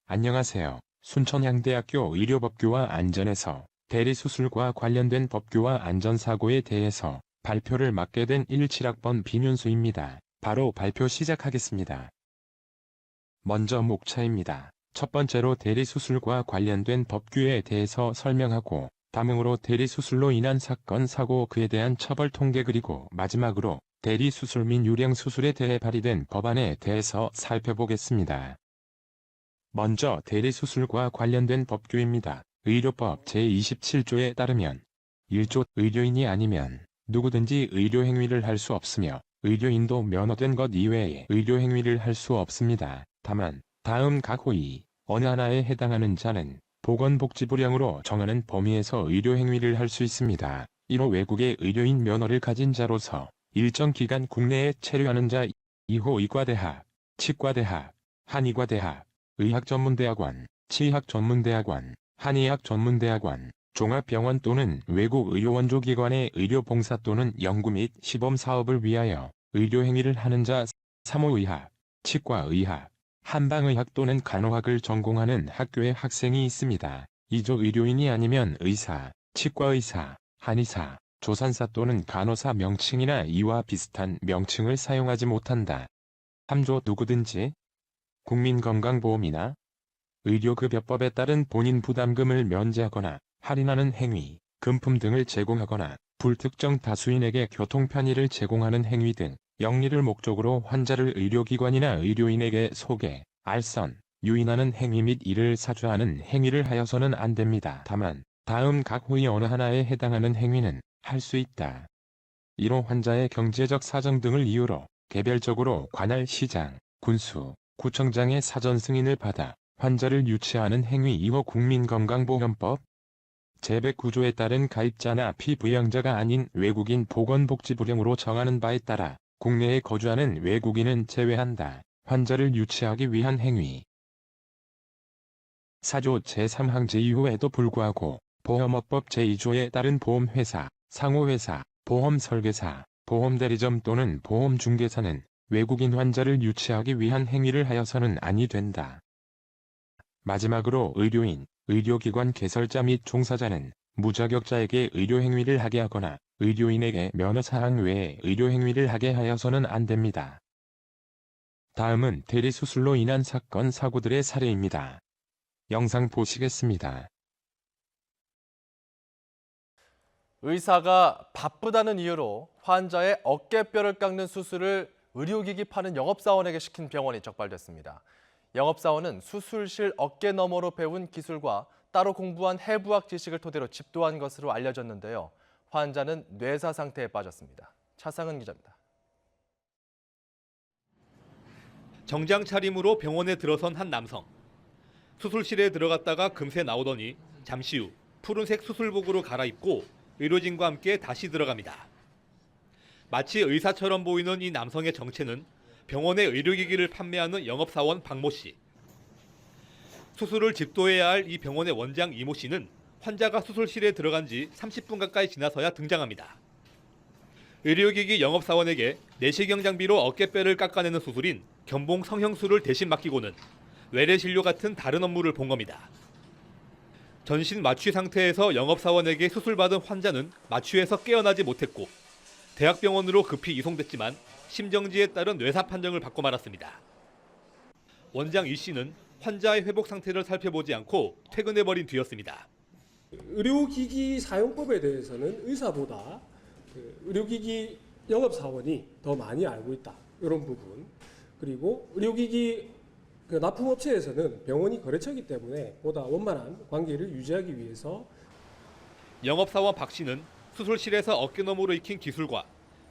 안녕하세요. 순천향대학교 의료법규와 안전에서 대리수술과 관련된 법규와 안전사고에 대해서 발표를 맡게 된 17학번 김윤수입니다. 바로 발표 시작하겠습니다. 먼저 목차입니다. 첫 번째로 대리수술과 관련된 법규에 대해서 설명하고, 다음으로 대리수술로 인한 사건, 사고, 그에 대한 처벌 통계, 그리고 마지막으로 대리수술 및 유령수술에 대해 발의된 법안에 대해서 살펴보겠습니다. 먼저 대리수술과 관련된 법규입니다. 의료법 제27조에 따르면 1조 의료인이 아니면 누구든지 의료행위를 할 수 없으며 의료인도 면허된 것 이외에 의료행위를 할 수 없습니다. 다만 다음 각 호의 어느 하나에 해당하는 자는 보건복지부령으로 정하는 범위에서 의료행위를 할 수 있습니다. 1호 외국의 의료인 면허를 가진 자로서 일정 기간 국내에 체류하는 자. 2호 의과대학, 치과대학, 한의과대학, 의학전문대학원, 치의학전문대학원, 한의학전문대학원, 종합병원 또는 외국 의료원조기관의 의료봉사 또는 연구 및 시범사업을 위하여 의료행위를 하는 자. 3호 의학, 치과의학, 한방의학 또는 간호학을 전공하는 학교의 학생이 있습니다. 2조 의료인이 아니면 의사, 치과의사, 한의사, 조산사 또는 간호사 명칭이나 이와 비슷한 명칭을 사용하지 못한다. 3조 누구든지 국민건강보험이나 의료급여법에 따른 본인 부담금을 면제하거나 할인하는 행위, 금품 등을 제공하거나 불특정 다수인에게 교통편의를 제공하는 행위 등 영리를 목적으로 환자를 의료기관이나 의료인에게 소개, 알선, 유인하는 행위 및 이를 사주하는 행위를 하여서는 안 됩니다. 다만 다음 각 호의 어느 하나에 해당하는 행위는 할 수 있다. 1호 환자의 경제적 사정 등을 이유로 개별적으로 관할 시장, 군수, 구청장의 사전 승인을 받아 환자를 유치하는 행위. 2호 국민건강보험법 제109조에 따른 가입자나 피부양자가 아닌 외국인 보건복지부령으로 정하는 바에 따라 국내에 거주하는 외국인은 제외한다. 환자를 유치하기 위한 행위. 4조 제3항 제2호에도 불구하고 보험업법 제2조에 따른 보험회사, 상호회사, 보험설계사, 보험대리점 또는 보험중개사는 외국인 환자를 유치하기 위한 행위를 하여서는 아니 된다. 마지막으로 의료인, 의료기관 개설자 및 종사자는 무자격자에게 의료행위를 하게 하거나 의료인에게 면허사항 외에 의료행위를 하게 하여서는 안 됩니다. 다음은 대리수술로 인한 사건, 사고들의 사례입니다. 영상 보시겠습니다. 의사가 바쁘다는 이유로 환자의 어깨뼈를 깎는 수술을 의료기기 파는 영업사원에게 시킨 병원이 적발됐습니다. 영업사원은 수술실 어깨 너머로 배운 기술과 따로 공부한 해부학 지식을 토대로 집도한 것으로 알려졌는데요. 환자는 뇌사 상태에 빠졌습니다. 차상은 기자입니다. 정장 차림으로 병원에 들어선 한 남성. 수술실에 들어갔다가 금세 나오더니 잠시 후 푸른색 수술복으로 갈아입고 의료진과 함께 다시 들어갑니다. 마치 의사처럼 보이는 이 남성의 정체는 병원의 의료기기를 판매하는 영업사원 박모 씨. 수술을 집도해야 할 이 병원의 원장 이모 씨는 환자가 수술실에 들어간 지 30분 가까이 지나서야 등장합니다. 의료기기 영업사원에게 내시경 장비로 어깨뼈를 깎아내는 수술인 견봉 성형술을 대신 맡기고는 외래진료 같은 다른 업무를 본 겁니다. 전신 마취 상태에서 영업사원에게 수술받은 환자는 마취에서 깨어나지 못했고 대학병원으로 급히 이송됐지만 심정지에 따른 뇌사 판정을 받고 말았습니다. 원장 이 씨는 환자의 회복 상태를 살펴보지 않고 퇴근해버린 뒤였습니다. 의료기기 사용법에 대해서는 의사보다 의료기기 영업사원이 더 많이 알고 있다. 이런 부분. 그리고 의료기기 납품업체에서는 병원이 거래처이기 때문에 보다 원만한 관계를 유지하기 위해서 영업사원 박 씨는 수술실에서 어깨너머로 익힌 기술과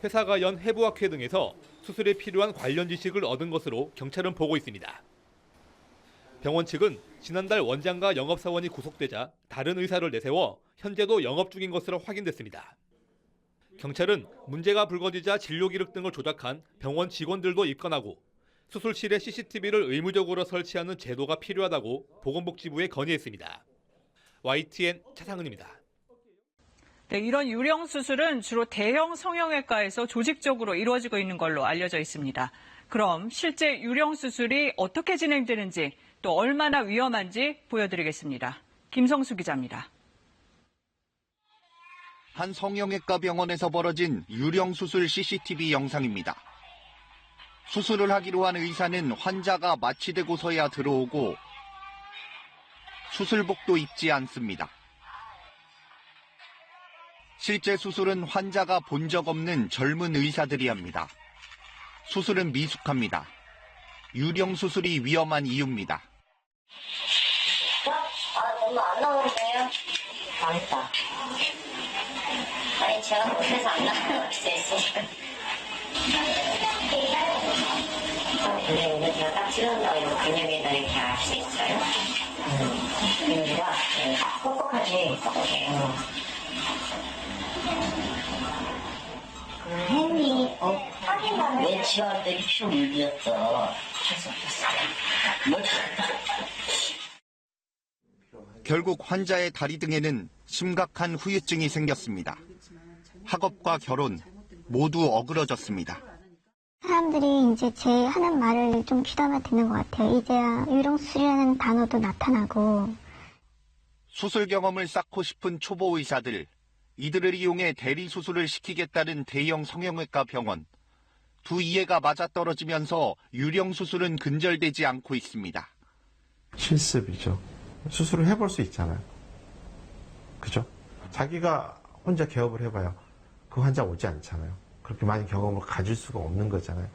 회사가 연 해부학회 등에서 수술에 필요한 관련 지식을 얻은 것으로 경찰은 보고 있습니다. 병원 측은 지난달 원장과 영업사원이 구속되자 다른 의사를 내세워 현재도 영업 중인 것으로 확인됐습니다. 경찰은 문제가 불거지자 진료 기록 등을 조작한 병원 직원들도 입건하고 수술실에 CCTV를 의무적으로 설치하는 제도가 필요하다고 보건복지부에 건의했습니다. YTN 차상은입니다. 네, 이런 유령 수술은 주로 대형 성형외과에서 조직적으로 이루어지고 있는 걸로 알려져 있습니다. 그럼 실제 유령 수술이 어떻게 진행되는지 또 얼마나 위험한지 보여드리겠습니다. 김성수 기자입니다. 한 성형외과 병원에서 벌어진 유령 수술 CCTV 영상입니다. 수술을 하기로 한 의사는 환자가 마취되고서야 들어오고 수술복도 입지 않습니다. 실제 수술은 환자가 본 적 없는 젊은 의사들이 합니다. 수술은 미숙합니다. 유령 수술이 위험한 이유입니다. 너무 안 나오는데요? 망했다. 아니, 제가 그래서 안 나올 수 있으니까. 근데 이거 제가 딱 찔러서 이거 근육에다 이렇게 알 수 있어요? 근육이가 뻑뻑하지, 뻑뻑해요. 햄이 왜 지워할 때 피로 물렸어? 할수 없었어요. 결국 환자의 다리 등에는 심각한 후유증이 생겼습니다. 학업과 결혼 모두 어그러졌습니다. 사람들이 이제 제 하는 말을 좀 귀담아 듣는 것 같아요. 이제야 유령수술이라는 단어도 나타나고. 수술 경험을 쌓고 싶은 초보 의사들, 이들을 이용해 대리 수술을 시키겠다는 대형 성형외과 병원. 두 이해가 맞아떨어지면서 유령 수술은 근절되지 않고 있습니다. 실습이죠. 수술을 해볼 수 있잖아요. 그죠? 자기가 혼자 개업을 해봐요. 그 환자 오지 않잖아요. 그렇게 많은 경험을 가질 수가 없는 거잖아요.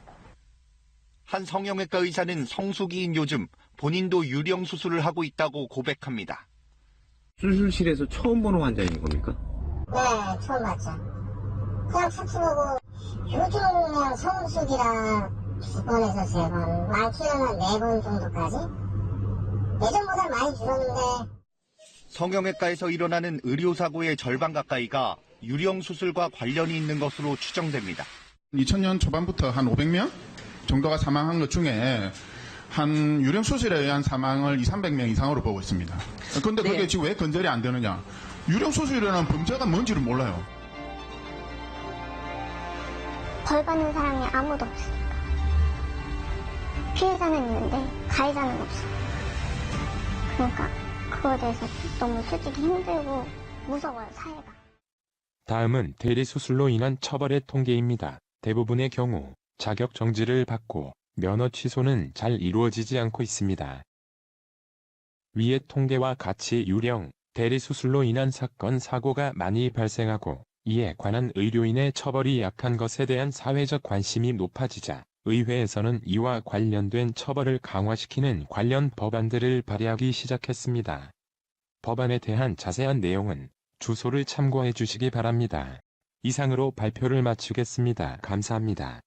한 성형외과 의사는 성수기인 요즘 본인도 유령 수술을 하고 있다고 고백합니다. 수술실에서 처음 보는 환자인 겁니까? 네, 처음 봤죠. 그냥 척추 보고 요즘은 성수기라 2번에서 3번, 많게는 4번 정도까지? 예전보다 많이 줄었는데. 성형외과에서 일어나는 의료사고의 절반 가까이가 유령 수술과 관련이 있는 것으로 추정됩니다. 2000년 초반부터 한 500명 정도가 사망한 것 중에 한 유령 수술에 의한 사망을 200~300명 이상으로 보고 있습니다. 그런데 그게 지금 왜 근절이 안 되느냐? 유령 수술이라는 범죄가 뭔지를 몰라요. 벌 받는 사람이 아무도 없으니까. 피해자는 있는데 가해자는 없어요. 그러니까 그거에 대해서 너무 솔직히 힘들고 무서워요, 사회가. 다음은 대리 수술로 인한 처벌의 통계입니다. 대부분의 경우 자격 정지를 받고 면허 취소는 잘 이루어지지 않고 있습니다. 위의 통계와 같이 유령, 대리 수술로 인한 사건, 사고가 많이 발생하고 이에 관한 의료인의 처벌이 약한 것에 대한 사회적 관심이 높아지자 의회에서는 이와 관련된 처벌을 강화시키는 관련 법안들을 발의하기 시작했습니다. 법안에 대한 자세한 내용은 주소를 참고해 주시기 바랍니다. 이상으로 발표를 마치겠습니다. 감사합니다.